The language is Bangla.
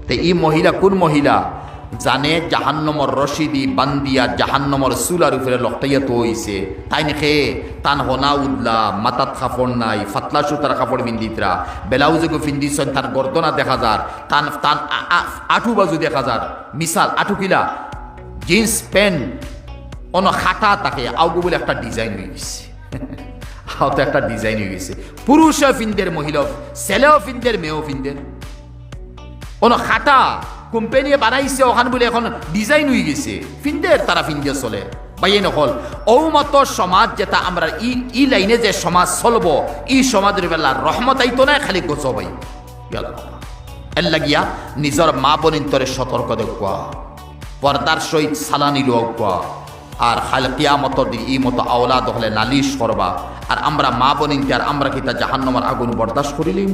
তে ই মহিলা কোন মহিলা জানে জাহান্নমর রশিদি বান্দিয়া জাহান্নমর চুলার উপরে লকটাইয়া তো হইছে তাই নেখে তান হনা উদলা মাতাত কাপড় নাই ফাতলা সুতার কাপড় বিন্দিতরা ব্লাউজকে ফিন্দিছেন তার গর্দনা দেখা যার তান তান আঠু বাজু দেখা যার মিসাল আঠু কিলা জিন্স প্যান্ট অন খাটা তাকে আউগু বলে একটা ডিজাইন হয়ে গেছে আও তো একটা ডিজাইন হয়ে গেছে পুরুষও ফিন্দের মহিলা ছেলেও ফিন্দের মেয়েও ফিন্দের অন খাটা কোম্পানি বানাইছে ওখানে বলে এখন ডিজাইন হয়ে গেছে ফিন্দের তারা ফিন্দে চলে বাইয়ে নকল ঔমত সমাজ যেটা আমরা ই লাইনে যে সমাজ চলব ই সমাজের বেলা রহমত আইতো না খালি গোছ ভাই এর লাগিয়া নিজের মা বোনিন্তরে সতর্ক দেখুয়া পর্দার সহিত সালানি লোকা আর খাল কিয়ামতর দিন ই মতো আওলাদ হলে নালিশ করবা আর আমরা মা বোনিনকে আর আমরা কি তা জাহান্নামের আগুন বরদাস্ত করিলেই